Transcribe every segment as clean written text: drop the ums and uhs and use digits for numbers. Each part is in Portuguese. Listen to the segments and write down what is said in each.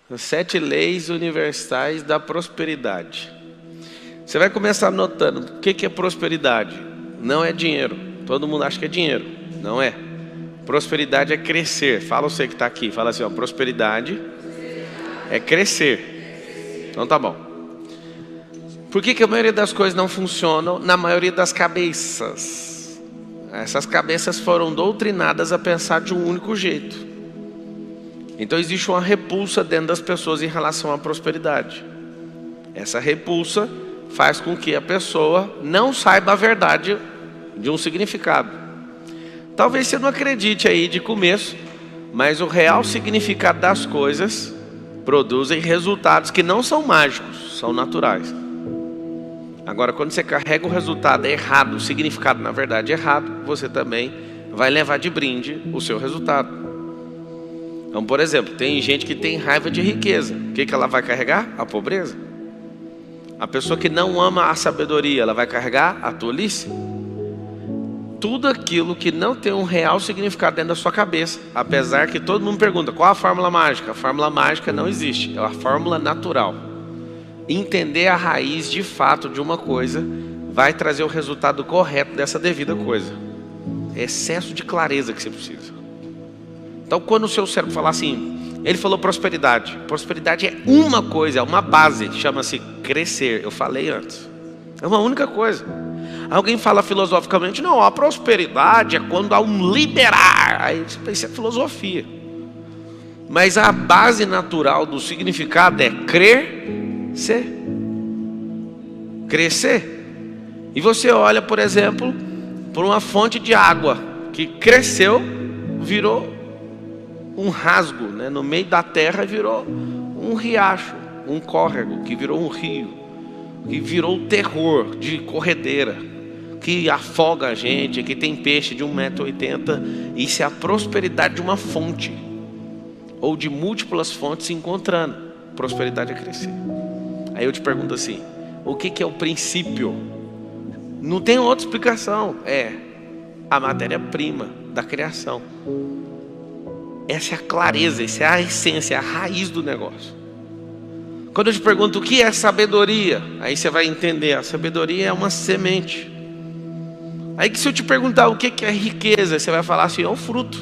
As 7 leis universais da prosperidade. Você vai começar notando o que é prosperidade. Não é dinheiro. Todo mundo acha que é dinheiro. Não é. Prosperidade é crescer. Fala você que está aqui. Fala assim, ó, prosperidade é crescer. Então tá bom. Por que a maioria das coisas não funcionam na maioria das cabeças? Essas cabeças foram doutrinadas a pensar de um único jeito. Então existe uma repulsa dentro das pessoas em relação à prosperidade. Essa repulsa faz com que a pessoa não saiba a verdade de um significado. Talvez você não acredite aí de começo, mas o real significado das coisas produzem resultados que não são mágicos, são naturais. Agora, quando você carrega o resultado errado, o significado na verdade errado, você também vai levar de brinde o seu resultado. Então, por exemplo, tem gente que tem raiva de riqueza. O que ela vai carregar? A pobreza. A pessoa que não ama a sabedoria, ela vai carregar a tolice. Tudo aquilo que não tem um real significado dentro da sua cabeça. Apesar que todo mundo pergunta, qual a fórmula mágica? A fórmula mágica não existe, é a fórmula natural. Entender a raiz de fato de uma coisa vai trazer o resultado correto dessa devida coisa. É excesso de clareza que você precisa. Então, quando o seu cérebro falar assim, ele falou prosperidade. Prosperidade é uma coisa, é uma base, chama-se crescer. Eu falei antes. É uma única coisa. Alguém fala filosoficamente, não, a prosperidade é quando há um liberar. Aí você pensa, é filosofia. Mas a base natural do significado é crescer. Crescer. E você olha, por exemplo, por uma fonte de água que cresceu, virou um rasgo, né? No meio da terra virou um riacho, um córrego, que virou um rio, que virou o terror de corredeira, que afoga a gente, que tem peixe de 1,80 m. Isso é a prosperidade de uma fonte, ou de múltiplas fontes se encontrando. Prosperidade é crescer. Aí eu te pergunto assim, o que é o princípio? Não tem outra explicação, é a matéria-prima da criação. Essa é a clareza, essa é a essência, a raiz do negócio. Quando eu te pergunto o que é sabedoria, aí você vai entender, a sabedoria é uma semente. Aí que se eu te perguntar o que é riqueza, você vai falar assim, é um fruto.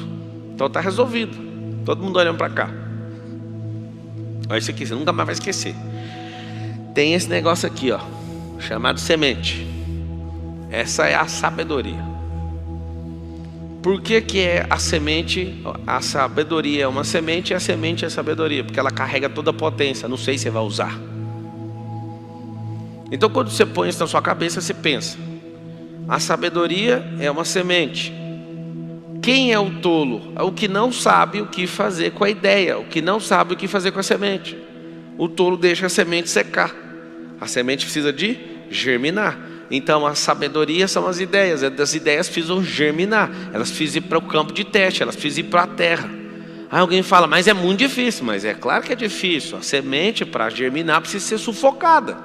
Então está resolvido. Todo mundo olhando para cá. Olha isso aqui, você nunca mais vai esquecer. Tem esse negócio aqui, ó, chamado semente. Essa é a sabedoria. Por que é a semente? A sabedoria é uma semente e a semente é a sabedoria, porque ela carrega toda a potência. Não sei se você vai usar. Então quando você põe isso na sua cabeça, você pensa, a sabedoria é uma semente. Quem é o tolo? É o que não sabe o que fazer com a ideia, o que não sabe o que fazer com a semente. O tolo deixa a semente secar. A semente precisa de germinar. Então a sabedoria são as ideias. As ideias precisam germinar. Elas precisam ir para o campo de teste. Elas precisam ir para a terra. Aí alguém fala, mas é muito difícil. Mas é claro que é difícil. A semente para germinar precisa ser sufocada.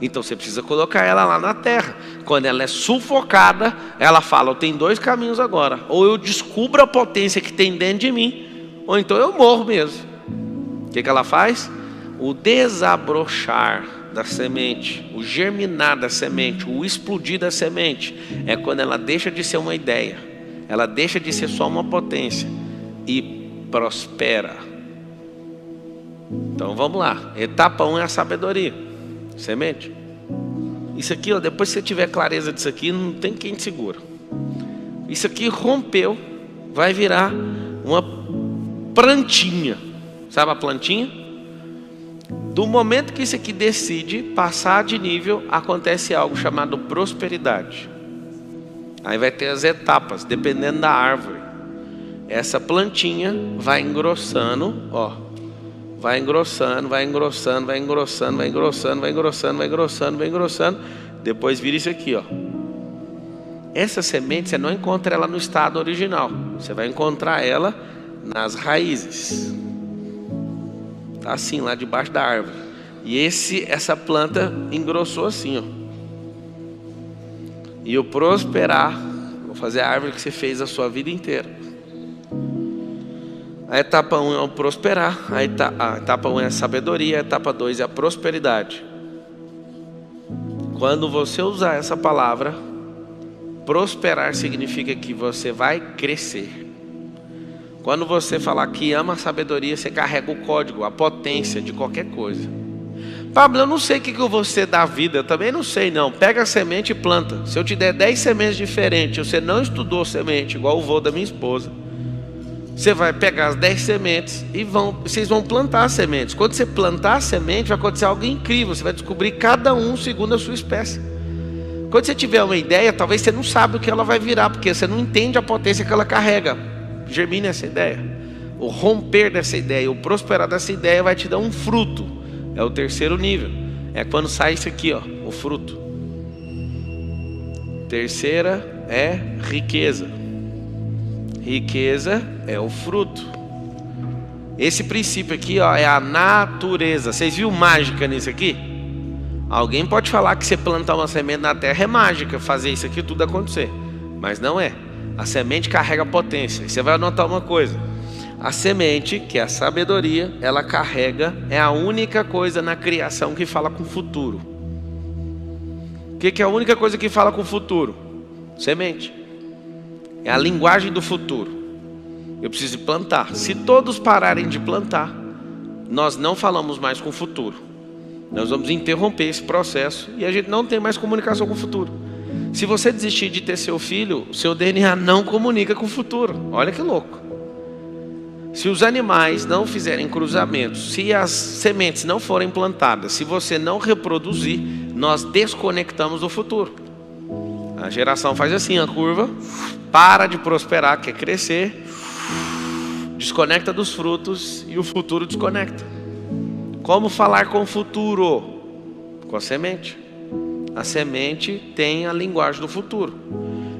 Então você precisa colocar ela lá na terra. Quando ela é sufocada, ela fala, eu tenho 2 caminhos agora. Ou eu descubro a potência que tem dentro de mim, ou então eu morro mesmo. O que ela faz? O desabrochar da semente, o germinar da semente, o explodir da semente, é quando ela deixa de ser uma ideia, ela deixa de ser só uma potência e prospera. Então vamos lá, etapa 1 é a sabedoria, semente. Isso aqui, ó, depois que você tiver clareza disso aqui, não tem quem te segura. Isso aqui rompeu, vai virar uma plantinha, sabe a plantinha? Do momento que isso aqui decide passar de nível, acontece algo chamado prosperidade. Aí vai ter as etapas, dependendo da árvore. Essa plantinha vai engrossando, ó. Vai engrossando, vai engrossando, vai engrossando, vai engrossando, vai engrossando, vai engrossando, vai engrossando. Depois vira isso aqui, ó. Essa semente, você não encontra ela no estado original. Você vai encontrar ela nas raízes. Tá assim, lá debaixo da árvore. E essa planta engrossou assim, ó. E o prosperar, vou fazer a árvore que você fez a sua vida inteira. A etapa 1 é o prosperar, a etapa 1 é a sabedoria, a etapa 2 é a prosperidade. Quando você usar essa palavra, prosperar significa que você vai crescer. Quando você falar que ama a sabedoria, você carrega o código, a potência de qualquer coisa. Pablo, eu não sei o que eu vou ser da vida, eu também não sei não. Pega a semente e planta. Se eu te der 10 sementes diferentes, você não estudou semente, igual o vô da minha esposa, você vai pegar as 10 sementes e vocês vão plantar as sementes. Quando você plantar a semente, vai acontecer algo incrível. Você vai descobrir cada um segundo a sua espécie. Quando você tiver uma ideia, talvez você não sabe o que ela vai virar, porque você não entende a potência que ela carrega. Germine essa ideia. O romper dessa ideia, o prosperar dessa ideia vai te dar um fruto. É o terceiro nível. É quando sai isso aqui, ó, o fruto. Terceira é riqueza. Riqueza é o fruto. Esse princípio aqui, ó, é a natureza. Vocês viram mágica nisso aqui? Alguém pode falar que você plantar uma semente na terra é mágica, fazer isso aqui tudo acontecer. Mas não é. A semente carrega potência. E você vai anotar uma coisa. A semente, que é a sabedoria, ela carrega, é a única coisa na criação que fala com o futuro. O que é a única coisa que fala com o futuro? Semente. É a linguagem do futuro. Eu preciso plantar. Se todos pararem de plantar, nós não falamos mais com o futuro. Nós vamos interromper esse processo e a gente não tem mais comunicação com o futuro. Se você desistir de ter seu filho, o seu DNA não comunica com o futuro. Olha que louco. Se os animais não fizerem cruzamentos, se as sementes não forem plantadas, se você não reproduzir, nós desconectamos do futuro. A geração faz assim, a curva, para de prosperar, quer crescer, desconecta dos frutos e o futuro desconecta. Como falar com o futuro? Com a semente. A semente tem a linguagem do futuro.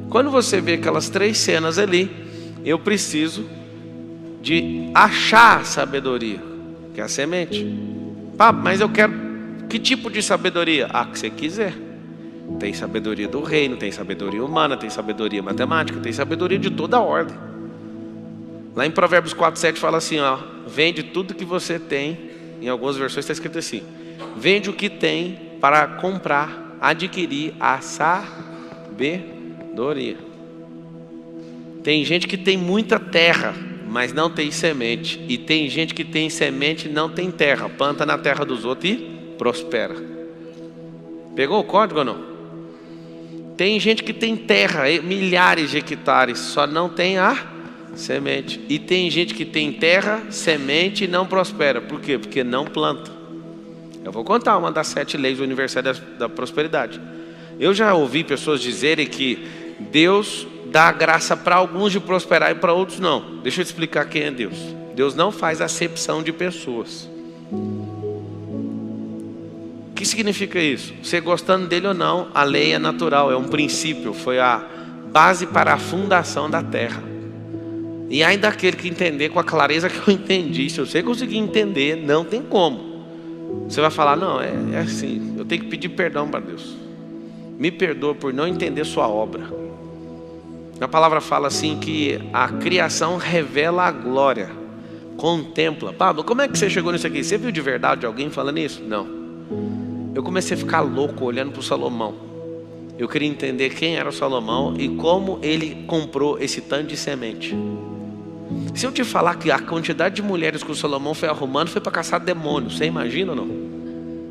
Quando você vê aquelas 3 cenas ali, eu preciso de achar sabedoria, que é a semente. Mas eu quero que tipo de sabedoria? Que você quiser. Tem sabedoria do reino, tem sabedoria humana, tem sabedoria matemática, tem sabedoria de toda a ordem. Lá em Provérbios 4:7 fala assim, ó, vende tudo que você tem. Em algumas versões está escrito assim: vende o que tem para comprar, adquirir a sabedoria. Tem gente que tem muita terra, mas não tem semente. E tem gente que tem semente e não tem terra. Planta na terra dos outros e prospera. Pegou o código ou não? Tem gente que tem terra, milhares de hectares, só não tem a semente. E tem gente que tem terra, semente e não prospera. Por quê? Porque não planta. Eu vou contar uma das 7 leis universais da prosperidade. Eu já ouvi pessoas dizerem que Deus dá graça para alguns de prosperar e para outros não. Deixa eu te explicar quem é Deus. Deus não faz acepção de pessoas. O que significa isso? Você gostando dele ou não, a lei é natural, é um princípio, foi a base para a fundação da terra. E aí daquele que entender com a clareza que eu entendi, se você conseguir entender, não tem como. Você vai falar, não, é assim, eu tenho que pedir perdão para Deus. Me perdoa por não entender sua obra. A palavra fala assim que a criação revela a glória, contempla. Pablo, como é que você chegou nisso aqui? Você viu de verdade alguém falando isso? Não. Eu comecei a ficar louco olhando para o Salomão. Eu queria entender quem era o Salomão e como ele comprou esse tanto de semente. Se eu te falar que a quantidade de mulheres que o Salomão foi arrumando foi para caçar demônios, você imagina ou não?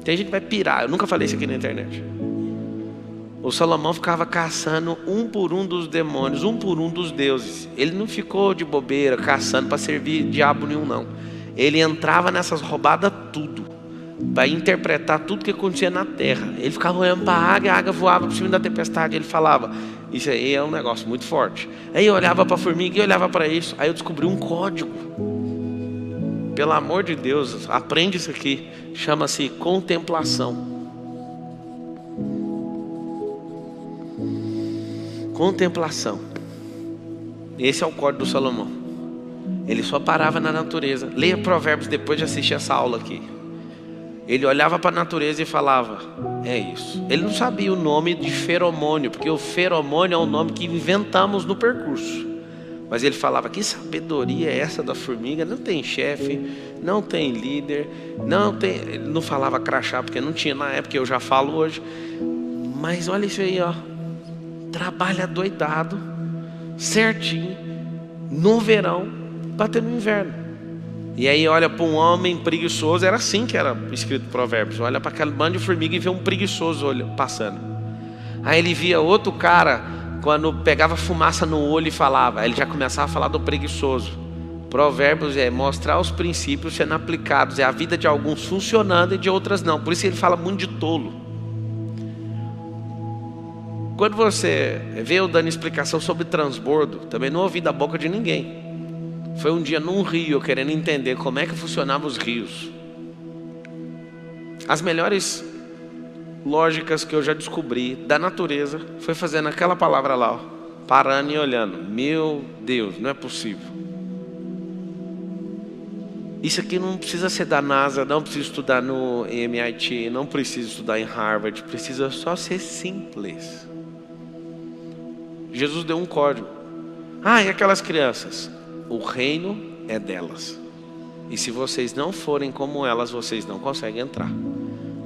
Tem gente que vai pirar, eu nunca falei isso aqui na internet. O Salomão ficava caçando um por um dos demônios, um por um dos deuses. Ele não ficou de bobeira caçando para servir diabo nenhum não. Ele entrava nessas roubadas tudo, para interpretar tudo que acontecia na terra. Ele ficava olhando para a águia voava por cima da tempestade. Ele falava, isso aí é um negócio muito forte. Aí eu olhava para a formiga e olhava para isso. Aí eu descobri um código. Pelo amor de Deus, aprende isso aqui. Chama-se contemplação. Contemplação. Esse é o código do Salomão. Ele só parava na natureza. Leia Provérbios depois de assistir essa aula aqui. Ele olhava para a natureza e falava, é isso. Ele não sabia o nome de feromônio, porque o feromônio é um nome que inventamos no percurso. Mas ele falava: que sabedoria é essa da formiga? Não tem chefe, não tem líder, não tem. Ele não falava crachá porque não tinha na época, eu já falo hoje. Mas olha isso aí, ó. Trabalha doidado, certinho, no verão, bater no inverno. E aí olha para um homem preguiçoso, era assim que era escrito Provérbios. Olha para aquele bando de formiga e vê um preguiçoso passando. Aí ele via outro cara, quando pegava fumaça no olho e falava, aí ele já começava a falar do preguiçoso. Provérbios é mostrar os princípios sendo aplicados, é a vida de alguns funcionando e de outras não. Por isso ele fala muito de tolo. Quando você vê eu dando explicação sobre transbordo, também não ouvi da boca de ninguém. Foi um dia num rio, eu querendo entender como é que funcionavam os rios. As melhores lógicas que eu já descobri da natureza foi fazendo aquela palavra lá, ó, parando e olhando. Meu Deus, não é possível. Isso aqui não precisa ser da NASA, não precisa estudar no MIT, não precisa estudar em Harvard, precisa só ser simples. Jesus deu um código. E aquelas crianças? O reino é delas. E se vocês não forem como elas, vocês não conseguem entrar.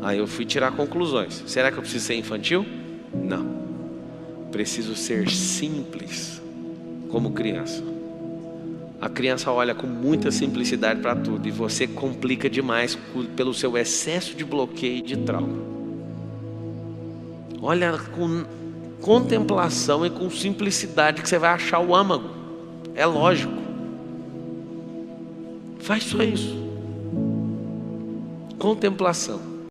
Aí eu fui tirar conclusões. Será que eu preciso ser infantil? Não. Preciso ser simples, como criança. A criança olha com muita simplicidade para tudo, e você complica demais pelo seu excesso de bloqueio e de trauma. Olha com contemplação e com simplicidade que você vai achar o âmago. É lógico. Faz só isso. Contemplação.